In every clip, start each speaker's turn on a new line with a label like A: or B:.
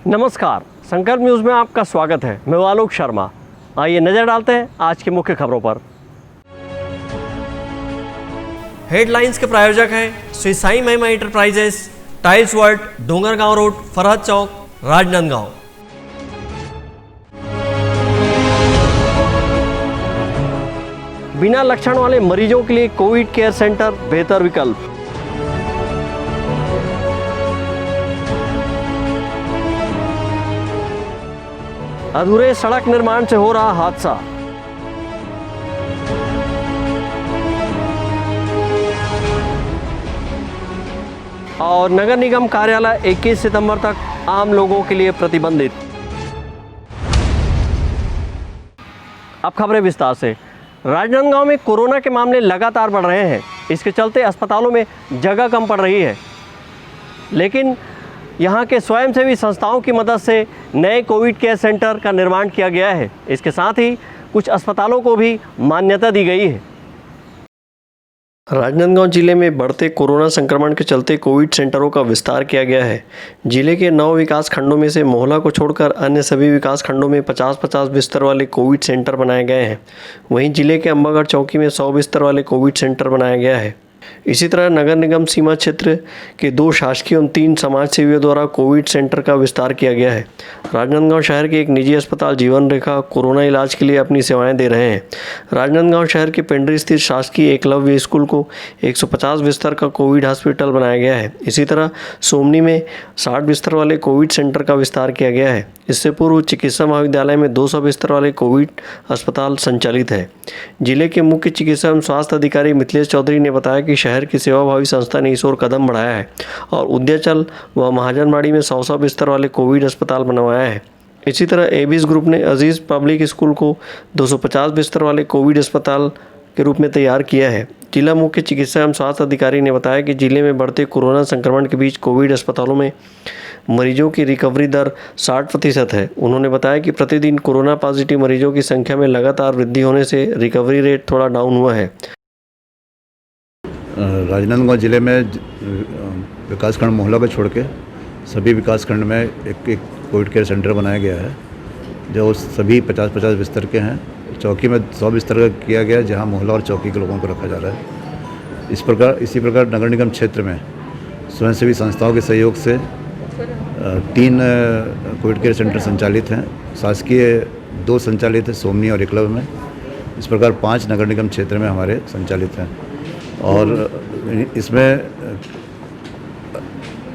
A: नमस्कार, संकल्प न्यूज़ में आपका स्वागत है। मैं आलोक शर्मा। आइए नज़र डालते हैं आज की मुख्य खबरों पर। हेडलाइंस के प्रायोजक हैं Shri Sai Mahima enterprises, tiles world, Dongargaon road, Farhad Chowk, Rajnandgaon. बिना लक्षण वाले मरीजों के लिए कोविड केयर सेंटर बेहतर विकल्प। अधूरे सड़क निर्माण से हो रहा हादसा। और नगर निगम कार्यालय 21 सितंबर तक आम लोगों के लिए प्रतिबंधित। अब खबरें विस्तार से। राजनांदगांव में कोरोना के मामले लगातार बढ़ रहे हैं। इसके चलते अस्पतालों में जगह कम पड़ रही है, लेकिन यहाँ के स्वयंसेवी संस्थाओं की मदद से नए कोविड केयर सेंटर का निर्माण किया गया है। इसके साथ ही कुछ अस्पतालों को भी मान्यता दी गई है। राजनांदगांव जिले में बढ़ते कोरोना संक्रमण के चलते कोविड सेंटरों का विस्तार किया गया है। जिले के 9 विकास खंडों में से मोहला को छोड़कर अन्य सभी विकास खंडों में 50-50 बिस्तर वाले कोविड सेंटर बनाए गए हैं। वहीं जिले के अंबागढ़ चौकी में 100 बिस्तर वाले कोविड सेंटर बनाया गया है। इसी तरह नगर निगम सीमा क्षेत्र के 2 शासकीय और 3 समाज सेवियों द्वारा कोविड सेंटर का विस्तार किया गया है। राजनांदगांव शहर के एक निजी अस्पताल जीवन रेखा कोरोना इलाज के लिए अपनी सेवाएं दे रहे हैं। राजनांदगांव शहर के पेंड्री स्थित शासकीय एकलव्य स्कूल को 150 बिस्तर का कोविड हॉस्पिटल बनाया गया है। इसी तरह सोमनी में 60 बिस्तर वाले कोविड सेंटर का विस्तार किया गया है। इससे पूर्व चिकित्सा महाविद्यालय में 200 बिस्तर वाले कोविड अस्पताल संचालित है। जिले के मुख्य चिकित्सा एवं स्वास्थ्य अधिकारी मिथिलेश चौधरी ने बताया कि शहर की सेवाभावी संस्था ने इस ओर कदम बढ़ाया है और उद्याचल व महाजनबाड़ी में 100 बिस्तर वाले कोविड अस्पताल बनवाया है। इसी तरह एबिस ग्रुप ने अजीज पब्लिक स्कूल को 250 बिस्तर वाले कोविड अस्पताल के रूप में तैयार किया है। जिला मुख्य चिकित्सा एवं स्वास्थ्य अधिकारी ने बताया कि जिले में बढ़ते कोरोना संक्रमण के बीच कोविड अस्पतालों में मरीजों की रिकवरी दर 60% है। उन्होंने बताया कि प्रतिदिन कोरोना पॉजिटिव मरीजों की संख्या में लगातार वृद्धि होने से रिकवरी रेट थोड़ा डाउन हुआ है।
B: राजनांदगांव जिले में विकासखंड मोहला को छोड़ के सभी विकासखंड में एक कोविड केयर सेंटर बनाया गया है, जो सभी 50-50 बिस्तर के हैं। चौकी में 100 बिस्तर का किया गया, जहां मोहल्ला और चौकी के लोगों को रखा जा रहा है। इसी प्रकार नगर निगम क्षेत्र में स्वयंसेवी संस्थाओं के सहयोग से 3 कोविड केयर सेंटर संचालित हैं। शासकीय 2 संचालित है सोमनी और एकलव्य में। इस प्रकार 5 नगर निगम क्षेत्र में हमारे संचालित हैं। और इसमें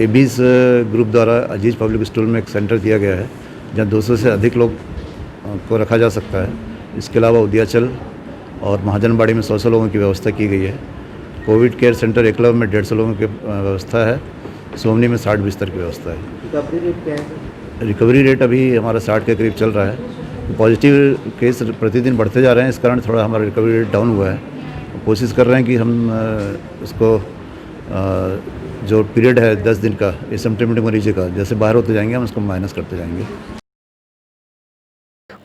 B: एबीज ग्रुप द्वारा अजीज पब्लिक स्कूल में एक सेंटर दिया गया है, जहाँ 200 से अधिक लोग को रखा जा सकता है। इसके अलावा उद्याचल और महाजनबाड़ी में 100 लोगों की व्यवस्था की गई है। कोविड केयर सेंटर एकलव्य में 150 लोगों की व्यवस्था है। सोमनी में 60 बिस्तर की व्यवस्था है। रिकवरी रेट क्या है? रिकवरी रेट अभी हमारा 60 के करीब चल रहा है। पॉजिटिव केस प्रतिदिन बढ़ते जा रहे हैं, इस कारण थोड़ा हमारा रिकवरी रेट डाउन हुआ है। कोशिश कर रहे हैं कि हम उसको जो पीरियड है 10 दिन का एसिम्प्टोमेटिक मरीज का, जैसे बाहर होते जाएंगे हम उसको माइनस करते जाएंगे।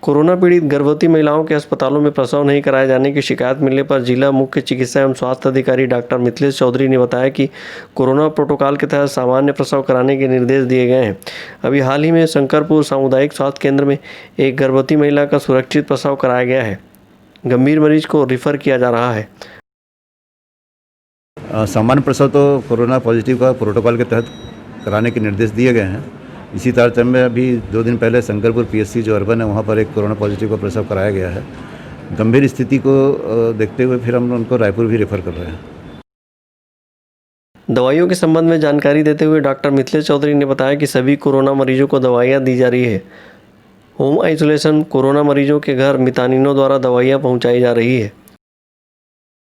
A: कोरोना पीड़ित गर्भवती महिलाओं के अस्पतालों में प्रसव नहीं कराए जाने की शिकायत मिलने पर जिला मुख्य चिकित्सा एवं स्वास्थ्य अधिकारी डॉक्टर मिथिलेश चौधरी ने बताया कि कोरोना प्रोटोकॉल के तहत सामान्य प्रसव कराने के निर्देश दिए गए हैं। अभी हाल ही में शंकरपुर सामुदायिक स्वास्थ्य केंद्र में एक गर्भवती महिला का सुरक्षित प्रसव कराया गया है। गंभीर मरीज को रिफर किया जा रहा है।
B: सामान्य प्रसव तो कोरोना पॉजिटिव का प्रोटोकॉल के तहत कराने के निर्देश दिए गए हैं। इसी तारतम्य में अभी 2 दिन पहले शंकरपुर पीएचसी जो अर्बन है, वहाँ पर एक कोरोना पॉजिटिव का प्रसव कराया गया है। गंभीर स्थिति को देखते हुए फिर हम उनको रायपुर भी रेफर कर रहे हैं।
A: दवाइयों के संबंध में जानकारी देते हुए डॉक्टर मिथिलेश चौधरी ने बताया कि सभी कोरोना मरीजों को दवाइयाँ दी जा रही है। होम आइसोलेशन कोरोना मरीजों के घर मितानिनों द्वारा दवाइयाँ पहुँचाई जा रही है।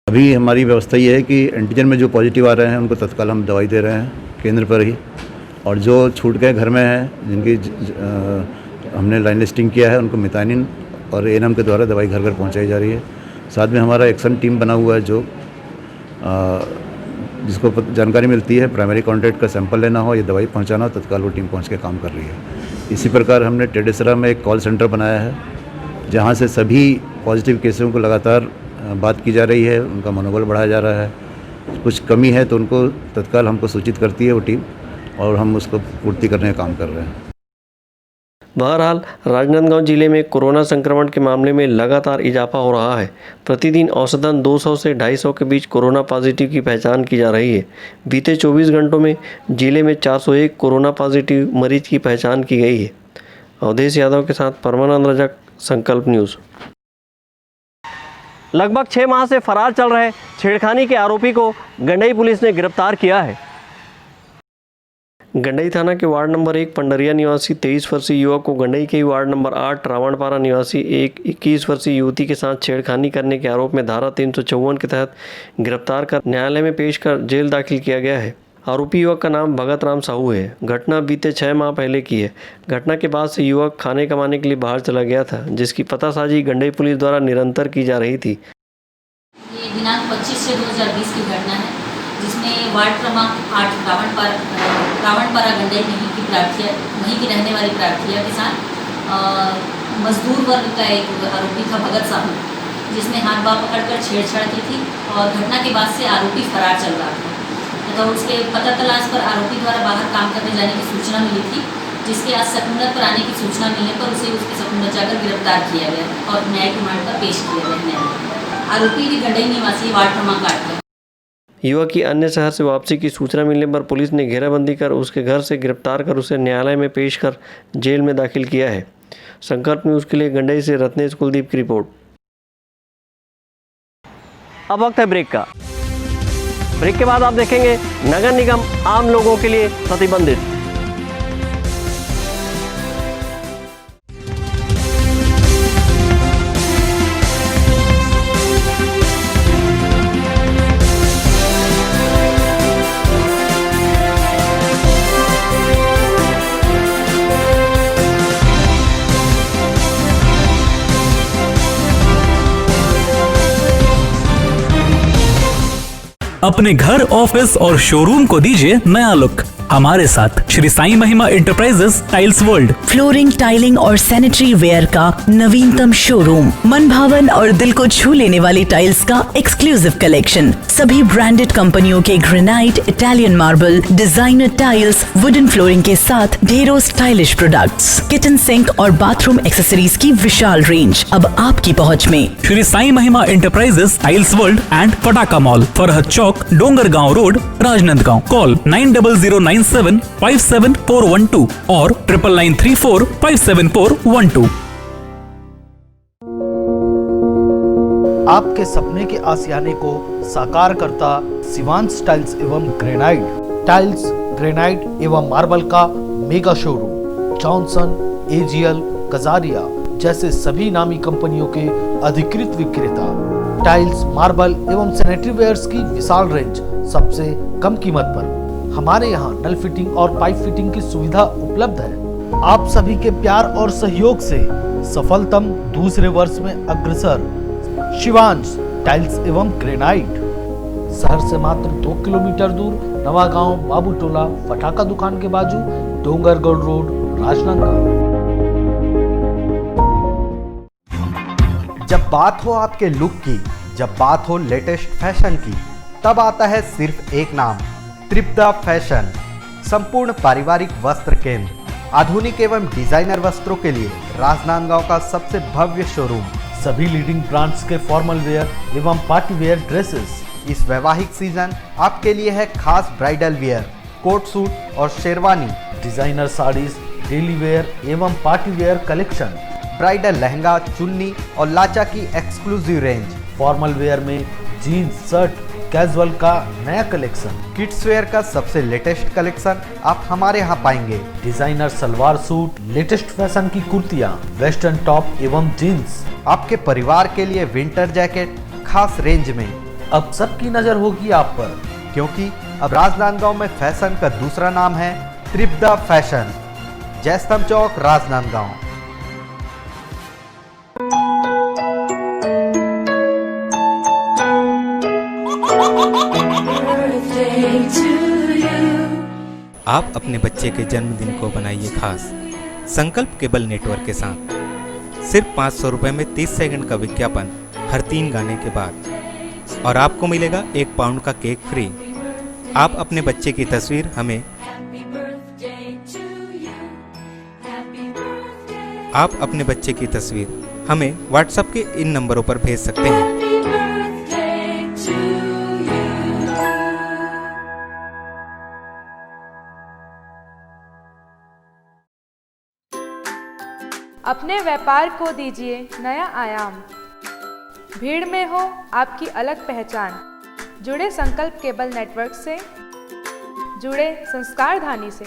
B: अभी हमारी व्यवस्था ये है कि एंटीजन में जो पॉजिटिव आ रहे हैं उनको तत्काल हम दवाई दे रहे हैं केंद्र पर ही, और जो छूट गए घर में हैं, जिनकी हमने लाइन लिस्टिंग किया है, उनको मितानिन और एएनएम के द्वारा दवाई घर घर पहुंचाई जा रही है। साथ में हमारा एक्शन टीम बना हुआ है, जो जिसको जानकारी मिलती है प्राइमरी कॉन्टैक्ट का सैंपल लेना हो या दवाई पहुंचाना हो, तत्काल वो टीम पहुंच के काम कर रही है। इसी प्रकार हमने टेडेसरा में एक कॉल सेंटर बनाया है, जहाँ से सभी पॉजिटिव केसों को लगातार बात की जा रही है, उनका मनोबल बढ़ाया जा रहा है। कुछ कमी है तो उनको तत्काल हमको सूचित करती है वो टीम, और हम उसको पूर्ति करने का काम कर रहे हैं।
A: बहरहाल राजनांदगांव जिले में कोरोना संक्रमण के मामले में लगातार इजाफा हो रहा है। प्रतिदिन औसतन 200 से 250 के बीच कोरोना पॉजिटिव की पहचान की जा रही है। बीते 24 घंटों में जिले में 401 कोरोना पॉजिटिव मरीज की पहचान की गई है। अवधेश यादव के साथ परमानंद रजक, संकल्प न्यूज़। लगभग 6 माह से फरार चल रहे छेड़खानी के आरोपी को गंडई पुलिस ने गिरफ्तार किया है। गंडई थाना के वार्ड नंबर 1 पंडरिया निवासी 23 वर्षीय युवक को गंडई के वार्ड नंबर 8 रावणपारा निवासी एक 21 वर्षीय युवती के साथ छेड़खानी करने के आरोप में धारा 354 के तहत गिरफ्तार कर न्यायालय में पेश कर जेल दाखिल किया गया है। आरोपी युवक का नाम भगत राम साहू है। घटना बीते 6 माह पहले की है। घटना के बाद से युवक खाने कमाने के लिए बाहर चला गया था, जिसकी पतासाजी गंडई पुलिस द्वारा निरंतर की जा रही थी।
C: ये दिनांक 25/6/2020 की घटना है, जिसमें वार्ड क्रमांक 8 रावणपारा गंडई वहीं की रहने वाली प्रार्थिया के साथ मजदूर वर्ग का एक आरोपी था भगत साहू, जिसने हाथ बाह पकड़कर छेड़छाड़ की थी और घटना के बाद से आरोपी फरार चल रहा था। तो उसके पता तलाश पर आरोपी द्वारा बाहर काम करने जाने की सूचना मिली थी, जिसके आज सकूंदर पर आने की सूचना मिलने पर उसे उसके सकूंदर जाकर गिरफ्तार किया गया और न्यायिक रिमांड पर पेश किया गया न्यायालय। आरोपी भी गंडई निवासी वार्ड क्रमांक 8 का।
A: युवक की अन्य शहर से वापसी की सूचना मिलने पर पुलिस ने घेराबंदी कर उसके घर से गिरफ्तार कर उसे न्यायालय में पेश कर जेल में दाखिल किया है। संकल्प न्यूज़ के लिए गंडई से रत्नेश कुलदीप की रिपोर्ट। अब वक्त है ब्रेक का। ब्रेक के बाद आप देखेंगे नगर निगम आम लोगों के लिए प्रतिबंधित।
D: अपने घर, ऑफिस और शोरूम को दीजिए नया लुक हमारे साथ Shri Sai Mahima enterprises tiles world.
E: Flooring, tiling और सैनिटरी वेयर का नवीनतम शोरूम, मन भावन और दिल को छू लेने वाली टाइल्स का एक्सक्लूसिव कलेक्शन, सभी ब्रांडेड कंपनियों के granite, Italian marble, designer tiles, wooden flooring के साथ ढेरों स्टाइलिश प्रोडक्ट्स, किचन सिंक और बाथरूम एक्सेसरीज की विशाल रेंज अब आपकी पहुंच में।
D: Shri Sai Mahima enterprises tiles world and Pataka mall, Farhad Chowk, Dongargaon road, Rajnandgaon. Call 9009757412 और 9994574412।
F: आपके सपने के आशियाने को साकार करता शिवांश टाइल्स एवं ग्रेनाइट एवं मार्बल का mega showroom. Johnson, AGL, Kajaria जैसे सभी नामी कंपनियों के अधिकृत विक्रेता। टाइल्स, मार्बल एवं सैनिटरी वेयर्स की विशाल रेंज सबसे कम कीमत पर। हमारे यहाँ नल फिटिंग और पाइप फिटिंग की सुविधा उपलब्ध है। आप सभी के प्यार और सहयोग से सफलतम दूसरे वर्ष में अग्रसर शिवांश टाइल्स एवं ग्रेनाइट। शहर से मात्र 2 किलोमीटर दूर नवागांव बाबूटोला पटाखा दुकान के बाजू, डोंगरगढ़ रोड, राजनांदगांव।
G: जब बात हो आपके लुक की, जब बात हो लेटेस्ट फैशन की, तब आता है सिर्फ एक नाम, त्रिपदा फैशन। संपूर्ण पारिवारिक वस्त्र केंद्र, आधुनिक एवं डिजाइनर वस्त्रों के लिए राजनांदगांव का सबसे भव्य शोरूम।
F: सभी लीडिंग ब्रांड्स के फॉर्मल वेयर एवं पार्टी वेयर ड्रेसेस।
G: इस वैवाहिक सीजन आपके लिए है खास ब्राइडल वेयर, कोट सूट और sherwani,
F: designer saris, daily wear एवं party wear collection,
G: bridal lehenga, chunni और लाचा की एक्सक्लूसिव रेंज।
F: फॉर्मल वेयर में जीन्स, शर्ट, कैजुअल का नया कलेक्शन,
G: किड्स वेयर का सबसे लेटेस्ट कलेक्शन आप हमारे यहाँ पाएंगे।
F: Designer salwar suit, latest fashion की कुर्तियाँ, वेस्टर्न टॉप एवं जीन्स।
G: आपके परिवार के लिए विंटर जैकेट खास रेंज में।
F: अब सबकी नजर होगी आप पर,
G: क्योंकि अब राजनांदगांव में फैशन का दूसरा नाम है त्रिपदा फैशन। जयस्तंभ चौक, राजनांदगांव।
H: आप अपने बच्चे के जन्मदिन को बनाइए खास संकल्प केबल नेटवर्क के साथ। सिर्फ 500 रुपये में 30 सेकंड का विज्ञापन हर 3 गाने के बाद, और आपको मिलेगा 1 पाउंड का केक फ्री। आप अपने बच्चे की तस्वीर हमें आप अपने बच्चे की तस्वीर हमें व्हाट्सएप के इन नंबरों पर भेज सकते हैं।
I: अपने व्यापार को दीजिए नया आयाम। भीड़ में हो आपकी अलग पहचान। जुड़े संकल्प केबल नेटवर्क से, जुड़े संस्कारधानी से।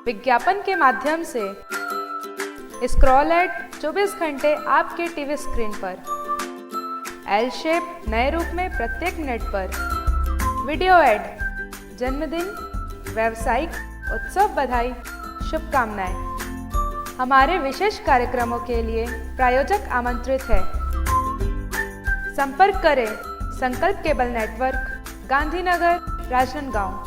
I: विज्ञापन के माध्यम से स्क्रॉल एड 24 घंटे आपके टीवी स्क्रीन पर। एल शेप नए रूप में प्रत्येक मिनट पर। वीडियो एड, जन्मदिन, व्यावसायिक, उत्सव बधाई, शुभकामनाएं। हमारे विशेष कार्यक्रमों के लिए प्रायोजक आमंत्रित है। संपर्क करें Sankalp cable network, Gandhinagar, Rajnandgaon.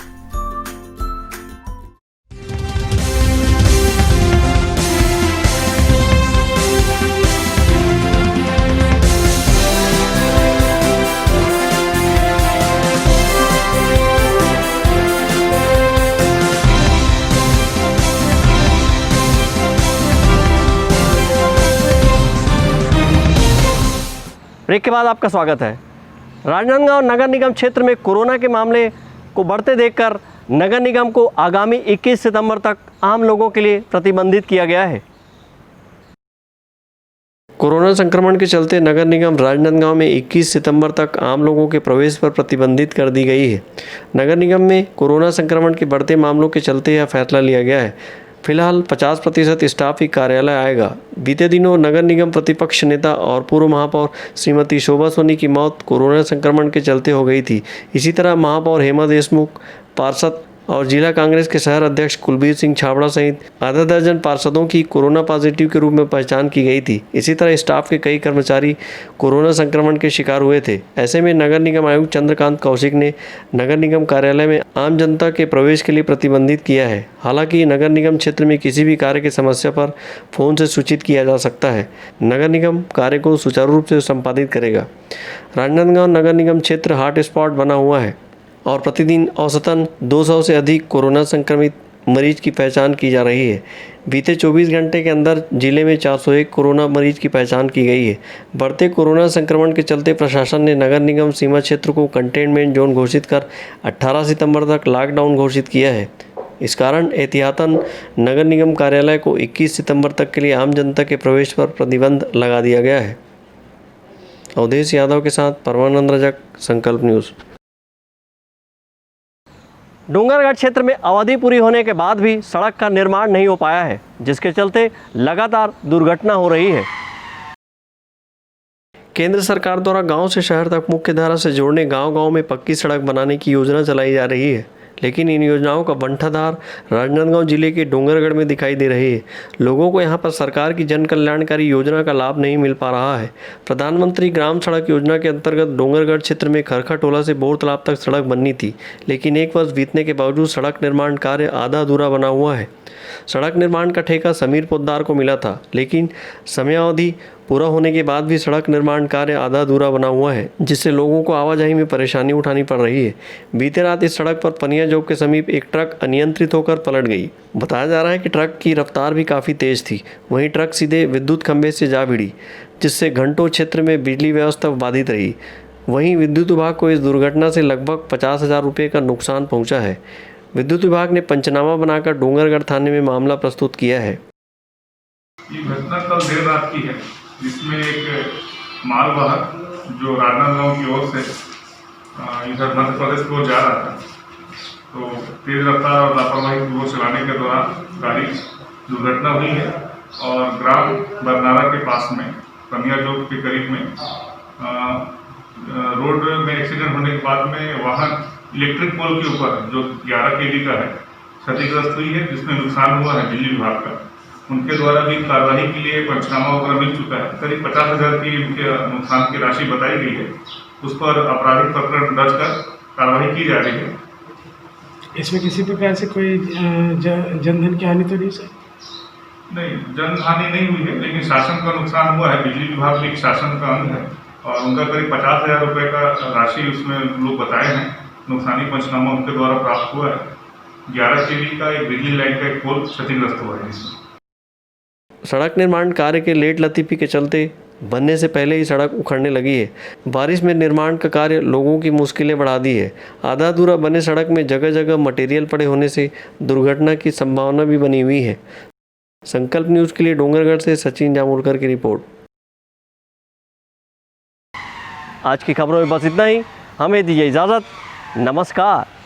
A: Break के बाद आपका स्वागत है। राजनांदगांव नगर निगम क्षेत्र में कोरोना के मामले को बढ़ते देखकर नगर निगम को आगामी 21 सितंबर तक आम लोगों के लिए प्रतिबंधित किया गया है। कोरोना संक्रमण के चलते नगर निगम राजनांदगांव में 21 सितंबर तक आम लोगों के प्रवेश पर प्रतिबंधित कर दी गई है। नगर निगम में कोरोना संक्रमण के बढ़ते मामलों के चलते यह फैसला लिया गया है। फिलहाल 50% स्टाफ ही कार्यालय आएगा। बीते दिनों नगर निगम प्रतिपक्ष नेता और पूर्व महापौर श्रीमती शोभा सोनी की मौत कोरोना संक्रमण के चलते हो गई थी। इसी तरह महापौर हेमा देशमुख, पार्षद और जिला कांग्रेस के शहर अध्यक्ष कुलबीर सिंह छाबड़ा सहित आधा दर्जन पार्षदों की कोरोना पॉजिटिव के रूप में पहचान की गई थी। इसी तरह स्टाफ के कई कर्मचारी कोरोना संक्रमण के शिकार हुए थे। ऐसे में नगर निगम आयुक्त चंद्रकांत कौशिक ने नगर निगम कार्यालय में आम जनता के प्रवेश के लिए प्रतिबंधित किया है। हालांकि नगर निगम क्षेत्र में किसी भी कार्य की समस्या पर फोन से सूचित किया जा सकता है। नगर निगम कार्य को सुचारू रूप से संपादित करेगा। राजनांदगांव नगर निगम क्षेत्र हॉट स्पॉट बना हुआ है और प्रतिदिन औसतन 200 से अधिक कोरोना संक्रमित मरीज की पहचान की जा रही है। बीते 24 घंटे के अंदर जिले में 401 कोरोना मरीज की पहचान की गई है। बढ़ते कोरोना संक्रमण के चलते प्रशासन ने नगर निगम सीमा क्षेत्र को कंटेनमेंट जोन घोषित कर 18 सितंबर तक लॉकडाउन घोषित किया है। इस कारण एहतियातन नगर निगम कार्यालय को 21 सितंबर तक के लिए आम जनता के प्रवेश पर प्रतिबंध लगा दिया गया है। अवधेश यादव के साथ परमानंद रजक, संकल्प न्यूज़। डूंगरगढ़ क्षेत्र में अवधि पूरी होने के बाद भी सड़क का निर्माण नहीं हो पाया है, जिसके चलते लगातार दुर्घटना हो रही है। केंद्र सरकार द्वारा गांव से शहर तक मुख्य धारा से जोड़ने गांव-गांव में पक्की सड़क बनाने की योजना चलाई जा रही है, लेकिन इन योजनाओं का बंटाधार राजनांदगांव जिले के डूंगरगढ़ में दिखाई दे रही है। लोगों को यहां पर सरकार की जन कल्याणकारी योजना का लाभ नहीं मिल पा रहा है। प्रधानमंत्री ग्राम सड़क योजना के अंतर्गत डूंगरगढ़ क्षेत्र में खरखा टोला से बोर तालाब तक सड़क बननी थी, लेकिन 1 वर्ष बीतने के बावजूद सड़क निर्माण कार्य आधा अधूरा बना हुआ है। सड़क निर्माण का ठेका समीर पोद्दार को मिला था, लेकिन समयावधि पूरा होने के बाद भी सड़क निर्माण कार्य आधा अधूरा बना हुआ है, जिससे लोगों को आवाजाही में परेशानी उठानी पड़ रही है। बीते रात इस सड़क पर पनिया चौक के समीप एक ट्रक अनियंत्रित होकर पलट गई। बताया जा रहा है कि ट्रक की रफ्तार भी काफ़ी तेज थी। वहीं ट्रक सीधे विद्युत खंभे से जा भिड़ी, जिससे घंटों क्षेत्र में बिजली व्यवस्था बाधित रही। वहीं विद्युत विभाग को इस दुर्घटना से लगभग 50,000 रुपये का नुकसान पहुँचा है। विद्युत विभाग ने पंचनामा बनाकर डूंगरगढ़ थाने में मामला प्रस्तुत किया है।
J: ये घटना कल देर रात की है, जिसमें एक मालवाहक जो राजनांदगांव की ओर से इधर मध्य प्रदेश की ओर जा रहा था, तो तेज रफ्तार और लापरवाही पूर्वक चलाने के दौरान गाड़ी दुर्घटना हुई है और ग्राम बरनारा के पास में पनिया चौक के करीब में रोड में एक्सीडेंट होने के बाद में वाहन इलेक्ट्रिक पोल के ऊपर जो 11 kV का है क्षतिग्रस्त हुई है, जिसमें नुकसान हुआ है बिजली विभाग का। उनके द्वारा भी कार्रवाई के लिए पंचनामा वगैरह मिल चुका है। करीब 50,000 की उनके नुकसान की राशि बताई गई है। उस पर आपराधिक प्रकरण दर्ज कर कार्रवाई की जा रही है।
K: इसमें किसी प्रकार से कोई जनधन की हानि तो नहीं सर?
J: नहीं, जन हानि नहीं हुई है, लेकिन शासन का नुकसान हुआ है। बिजली विभाग भी शासन का अंग है और उनका करीब 50,000 रुपये का राशि उसमें लोग बताए हैं। नुकसानी पंचनामा उनके द्वारा प्राप्त हुआ है। 11 kV का एक बिजली लाइन का एक पोल क्षतिग्रस्त हुआ है।
A: सड़क निर्माण कार्य के लेट लतीफ़ी के चलते बनने से पहले ही सड़क उखड़ने लगी है। बारिश में निर्माण का कार्य लोगों की मुश्किलें बढ़ा दी है। आधा अधूरा बने सड़क में जगह जगह मटेरियल पड़े होने से दुर्घटना की संभावना भी बनी हुई है। संकल्प न्यूज़ के लिए डोंगरगढ़ से सचिन जामोलकर की रिपोर्ट। आज की खबरों में बस इतना ही। हमें दीजिए इजाज़त। नमस्कार।